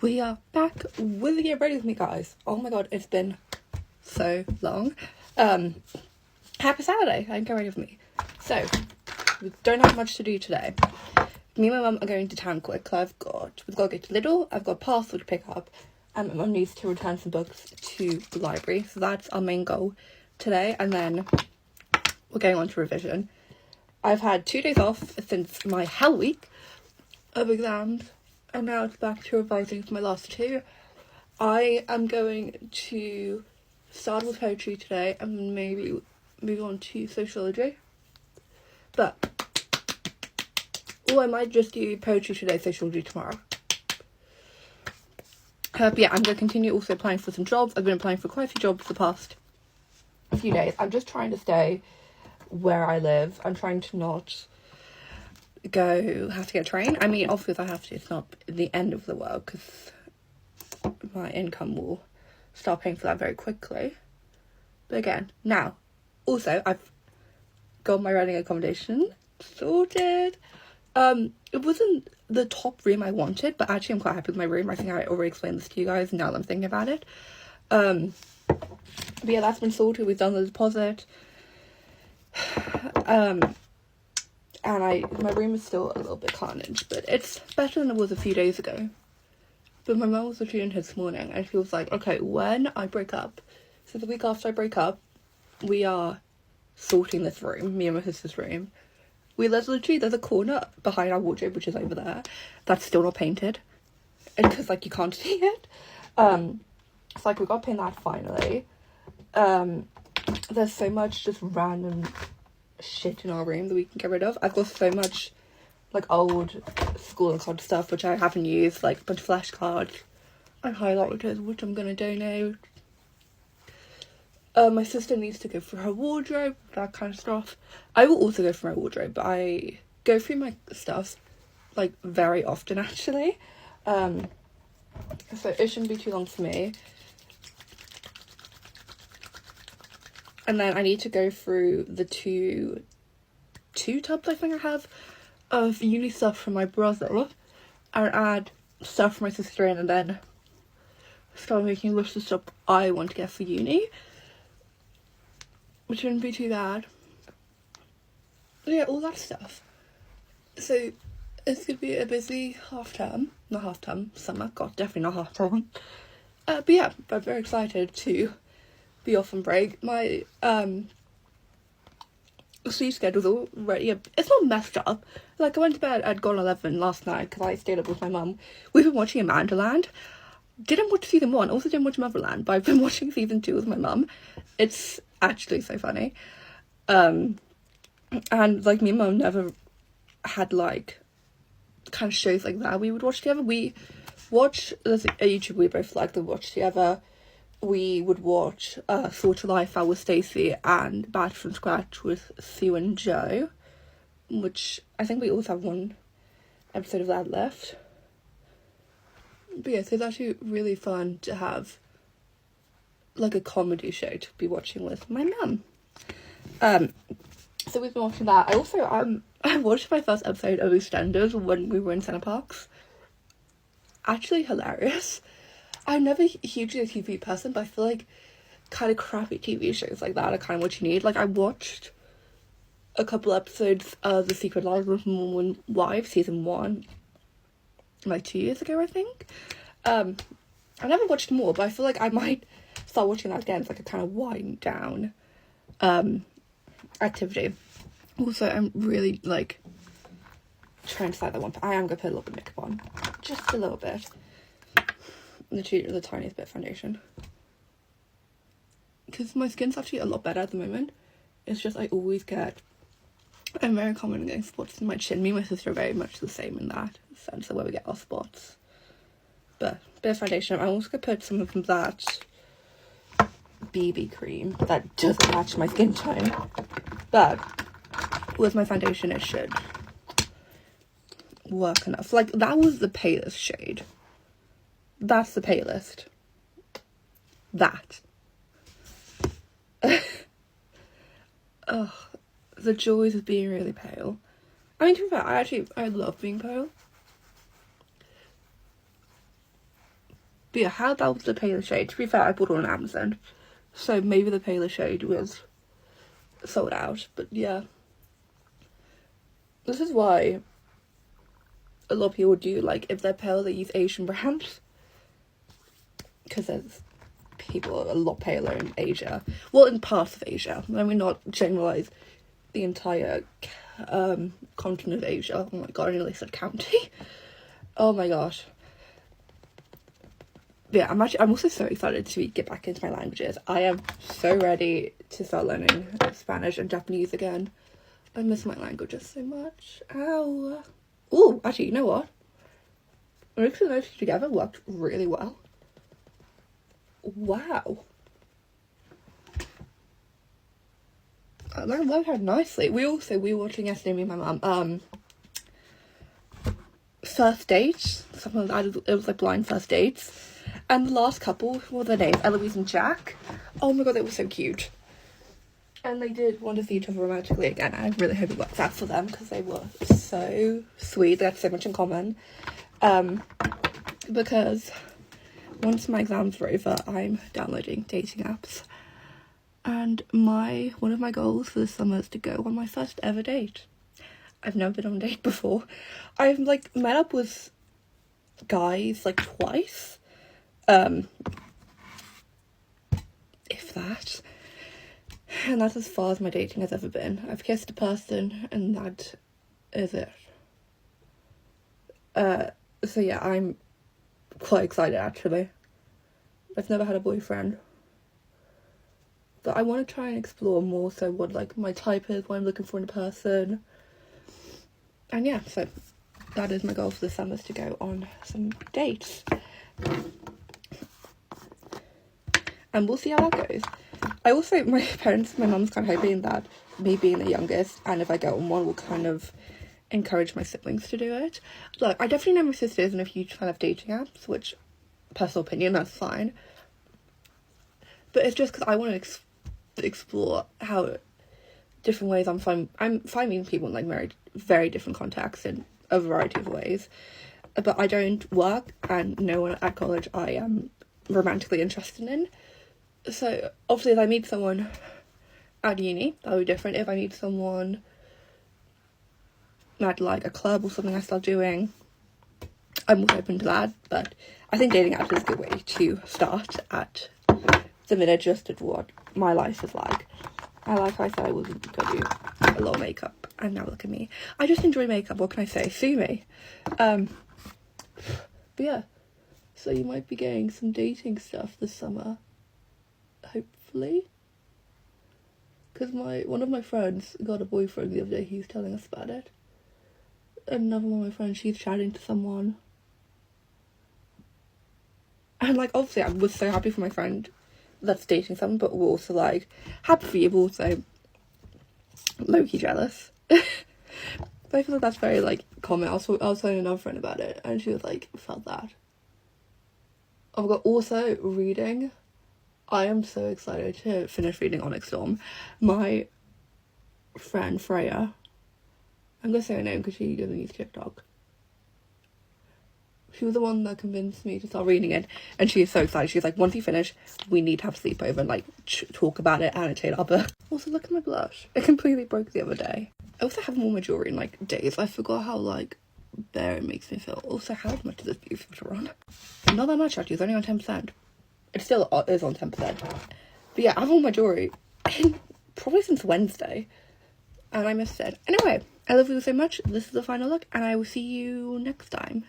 We are back with the Get Ready With Me, guys. Oh my god, it's been so long. Happy Saturday, and Get Ready With Me. So, we don't have much to do today. Me and my mum are going to town quick. We've got to go to Lidl, I've got a parcel to pick up, and my mum needs to return some books to the library. So that's our main goal today, and then we're going on to revision. I've had 2 days off since my hell week of exams, and now it's back to revising for my last 2. I am going to start with poetry today and maybe move on to sociology. But I might just do poetry today, sociology tomorrow. But yeah, I'm going to continue also applying for some jobs. I've been applying for quite a few jobs the past few days. I'm just trying to stay where I live. I'm trying to not have to get a train. I mean, obviously if I have to, it's not the end of the world, because my income will start paying for that very quickly. But again, now, also, I've got my running accommodation sorted. It wasn't the top room I wanted, but actually I'm quite happy with my room. I think I already explained this to you guys now that I'm thinking about it. But yeah, that's been sorted. We've done the deposit. And my room is still a little bit carnage, but it's better than it was a few days ago. But my mum was literally in here this morning, and she was like, okay, when I break up, so the week after I break up, we are sorting this room, me and my sister's room. There's a corner behind our wardrobe, which is over there, that's still not painted, because, like, you can't see it. It's like, we got to paint that finally. There's so much just random shit in our room that we can get rid of. I've got so much like old school and college stuff which I haven't used, like a bunch of flashcards and highlighters which I'm gonna donate. My sister needs to go through her wardrobe, that kind of stuff. I will also go through my wardrobe, but I go through my stuff like very often actually, so it shouldn't be too long for me. And then I need to go through the two tubs I think I have of uni stuff from my brother and add stuff for my sister in, and then start making a list of stuff I want to get for uni, which shouldn't be too bad. But yeah, all that stuff. So it's gonna be a busy summer. God, definitely not half term. But yeah, I'm very excited to be off on break. My sleep schedule's already it's not messed up. Like, I went to bed at 11 last night because I stayed up with my mum. We've been watching Amandaland. Didn't watch season 1, also didn't watch Motherland, but I've been watching season 2 with my mum. It's actually so funny. And like, me and mum never had like kind of shows like that we would watch together. We watch a YouTube we both like to watch together. We would watch Sort of Life Out with Stacey and Bad from Scratch with Sue and Joe, which I think we also have one episode of that left. But yeah, so it's actually really fun to have like a comedy show to be watching with my mum. So we've been watching that. I also I watched my first episode of EastEnders when we were in Centre Parks. Actually hilarious. I'm never hugely a TV person, but I feel like kind of crappy TV shows like that are kind of what you need. Like, I watched a couple episodes of The Secret Life of Mormon Wives season 1 like 2 years ago, I think. I never watched more, but I feel like I might start watching that again. It's like a kind of wind down activity. Also, I'm really like trying to decide that one. I am gonna put a little bit of makeup on, just a little bit. The tiniest bit of foundation, because my skin's actually a lot better at the moment. It's just I'm very common in getting spots in my chin. Me and my sister are very much the same in that sense of where we get our spots. But bit of foundation. I'm also gonna put some of that BB cream that doesn't match my skin tone, but with my foundation it should work enough. Like, that was the palest shade. That's the palest. That. Ugh. The joys of being really pale. I mean, to be fair, I love being pale. But yeah, how about the paler shade? To be fair, I bought it on Amazon, so maybe the paler shade was sold out. But yeah, this is why a lot of people do, like, if they're pale, they use Asian brands, because there's people a lot paler in Asia. Well, in parts of Asia. Let me not generalize the entire continent of Asia. Oh my god, I nearly said county. Oh my gosh. Yeah, I'm also so excited to get back into my languages. I am so ready to start learning Spanish and Japanese again. I miss my languages so much. Ow. Oh, actually, you know what? Mixing those two together worked really well. Wow. That worked out nicely. We were watching yesterday, me and my mum, first dates. Something like that. It was like blind first dates. And the last couple, what were their names? Eloise and Jack. Oh my god, they were so cute. And they did want to see each other romantically again. I really hope it works out for them, because they were so sweet. They had so much in common. Because once my exams are over, I'm downloading dating apps. And one of my goals for the summer is to go on my first ever date. I've never been on a date before. I've like met up with guys like twice. If that. And that's as far as my dating has ever been. I've kissed a person and that is it. So yeah, I'm quite excited actually. I've never had a boyfriend. But I want to try and explore more so what like my type is, what I'm looking for in a person. And yeah, so that is my goal for the summer, is to go on some dates. And we'll see how that goes. I also, my mum's kind of hoping that me being the youngest, and if I get on one, will kind of encourage my siblings to do it. Look, I definitely know my sister isn't a huge fan of dating apps, which, personal opinion, that's fine. But it's just because I want to explore how different ways I'm finding people in like very different contexts in a variety of ways. But I don't work, and no one at college I am romantically interested in. So obviously if I meet someone at uni, that'll be different. If I meet someone at like a club or something I start doing, I'm more open to that. But I think dating apps is a good way to start at the minute, just at what my life is like. And like I said, I wasn't going to do a lot of makeup, and now look at me. I just enjoy makeup, what can I say? Sue me. But yeah, so you might be getting some dating stuff this summer, hopefully. Because one of my friends got a boyfriend the other day. He was telling us about it. Another one of my friends, she's chatting to someone. And like, obviously I was so happy for my friend that's dating someone, but we're also like happy for you, but also low-key jealous. But I feel like that's very like common. I was telling another friend about it, and she was like, felt that. Oh my god, also reading. I am so excited to finish reading Onyx Storm. My friend Freya, I'm gonna say her name because she doesn't use TikTok. She was the one that convinced me to start reading it, and she is so excited. She's like, once you finish, we need to have a sleepover and like talk about it, annotate our book. Also, look at my blush. It completely broke the other day. I also haven't worn my jewellery in like days. I forgot how like bare it makes me feel. Also, how much is this beauty filter on? Not that much actually, it's only on 10%. It still is on 10%. But yeah, I've worn my jewellery probably since Wednesday, and I missed it. Anyway, I love you so much. This is the final look, and I will see you next time.